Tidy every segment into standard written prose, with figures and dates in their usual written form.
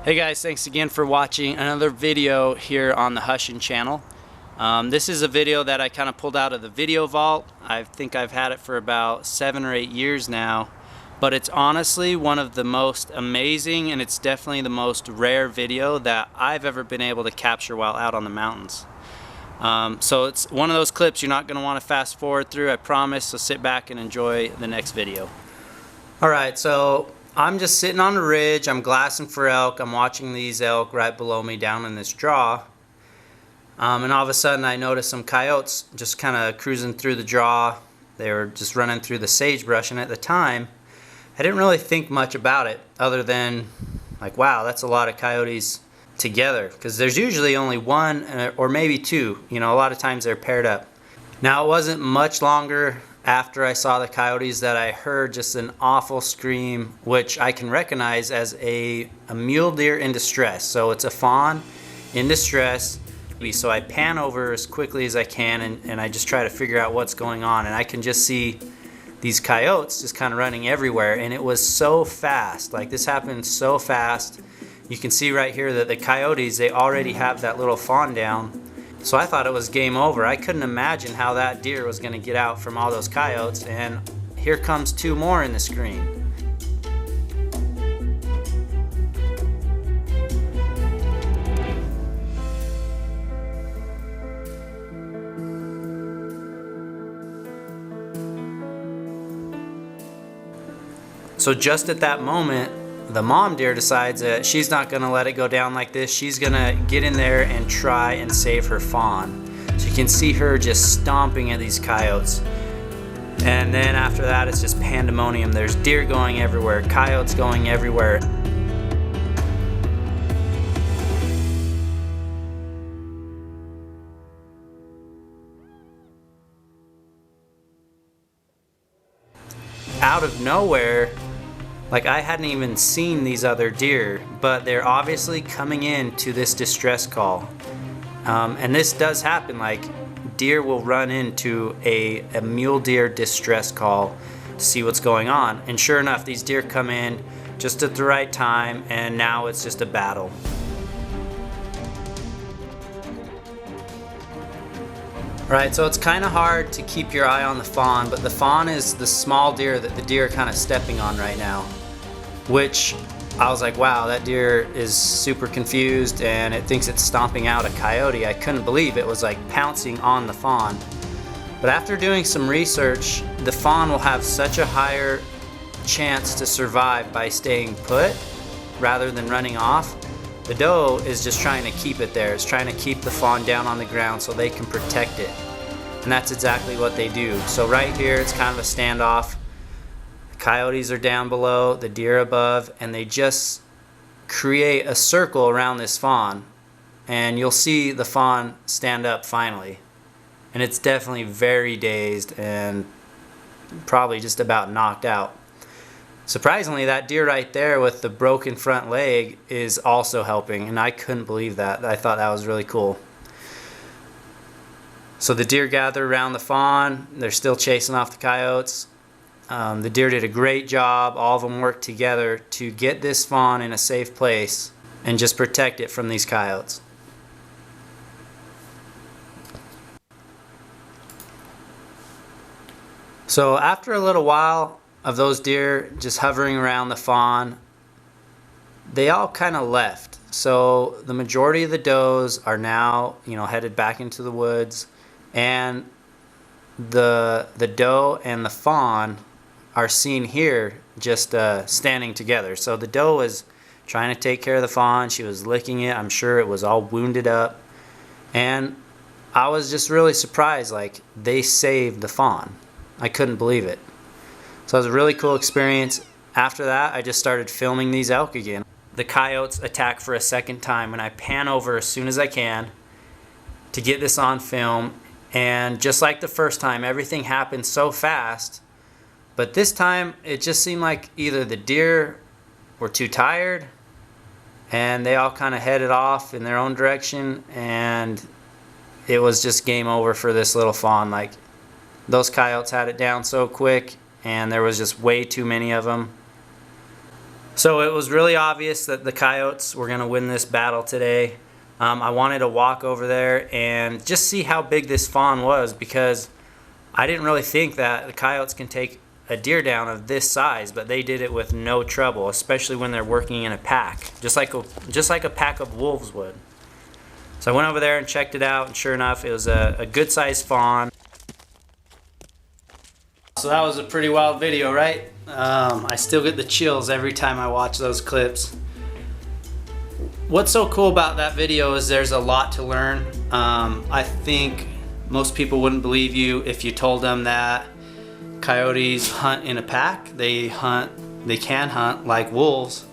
Hey guys, thanks again for watching another video here on the Hushin channel. This is a video that I kind of pulled out of the video vault. I think I've had it for about 7 or 8 years now, but it's honestly one of the most amazing, and it's definitely the most rare video that I've ever been able to capture while out on the mountains. So it's one of those clips you're not going to want to fast forward through, I promise, so sit back and enjoy the next video. Alright, so I'm just sitting on a ridge, I'm glassing for elk, I'm watching these elk right below me down in this draw. And all of a sudden I noticed some coyotes just kind of cruising through the draw. They were just running through the sagebrush, and at the time I didn't really think much about it other than like, wow, that's a lot of coyotes together, because there's usually only one or maybe two. You know, a lot of times they're paired up. Now it wasn't much longer after I saw the coyotes that I heard just an awful scream, which I can recognize as a mule deer in distress. So it's a fawn in distress. So I pan over as quickly as I can, and I just try to figure out what's going on, and I can just see these coyotes just kind of running everywhere, and it was so fast. Like, this happened so fast. You can see right here that the coyotes, they already have that little fawn down. So I thought it was game over. I couldn't imagine how that deer was going to get out from all those coyotes, and here comes two more in the screen. So just at that moment, the mom deer decides that she's not going to let it go down like this. She's going to get in there and try and save her fawn. So you can see her just stomping at these coyotes. And then after that, it's just pandemonium. There's deer going everywhere, coyotes going everywhere. Out of nowhere, like, I hadn't even seen these other deer, but they're obviously coming in to this distress call. And this does happen, like, deer will run into a mule deer distress call to see what's going on. And sure enough, these deer come in just at the right time, and now it's just a battle. Right, so it's kind of hard to keep your eye on the fawn, but the fawn is the small deer that the deer are kind of stepping on right now, which I was like, wow, that deer is super confused and it thinks it's stomping out a coyote. I couldn't believe it was like pouncing on the fawn. But after doing some research, the fawn will have such a higher chance to survive by staying put rather than running off. The doe is just trying to keep it there. It's trying to keep the fawn down on the ground so they can protect it. And that's exactly what they do. So right here, it's kind of a standoff. The coyotes are down below, the deer above, and they just create a circle around this fawn. And you'll see the fawn stand up finally. And it's definitely very dazed and probably just about knocked out. Surprisingly, that deer right there with the broken front leg is also helping, and I couldn't believe that. I thought that was really cool. So the deer gather around the fawn. They're still chasing off the coyotes. The deer did a great job. All of them worked together to get this fawn in a safe place and just protect it from these coyotes. So after a little while of those deer just hovering around the fawn, they all kind of left. So the majority of the does are now, headed back into the woods, and the doe and the fawn are seen here just standing together. So the doe was trying to take care of the fawn. She was licking it. I'm sure it was all wounded up, and I was just really surprised. Like, they saved the fawn. I couldn't believe it. So it was a really cool experience. After that, I just started filming these elk again. The coyotes attack for a second time, and I pan over as soon as I can to get this on film. And just like the first time, everything happened so fast. But this time, it just seemed like either the deer were too tired and they all kind of headed off in their own direction, and it was just game over for this little fawn. Like, those coyotes had it down so quick, and there was just way too many of them. So it was really obvious that the Coyotes were going to win this battle today. I wanted to walk over there and just see how big this fawn was, because I didn't really think that the Coyotes can take a deer down of this size, but they did it with no trouble, especially when they're working in a pack, just like a pack of wolves would. So I went over there and checked it out, and sure enough, it was a good sized fawn. So that was a pretty wild video, right? I still get the chills every time I watch those clips. What's so cool about that video is there's a lot to learn. I think most people wouldn't believe you if you told them that coyotes hunt in a pack. They can hunt like wolves,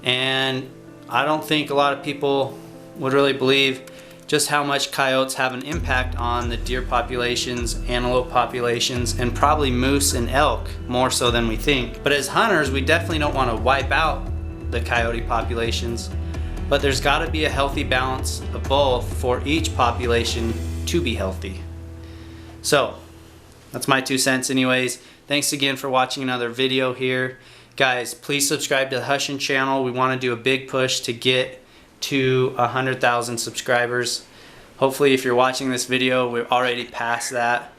and I don't think a lot of people would really believe just how much coyotes have an impact on the deer populations, antelope populations, and probably moose and elk more so than we think. But as hunters, we definitely don't want to wipe out the coyote populations, but there's got to be a healthy balance of both for each population to be healthy. So that's my 2 cents anyways. Thanks again for watching another video here. Guys, please subscribe to the Hushin channel. We want to do a big push to get to 100,000 subscribers. Hopefully if you're watching this video, we're already past that.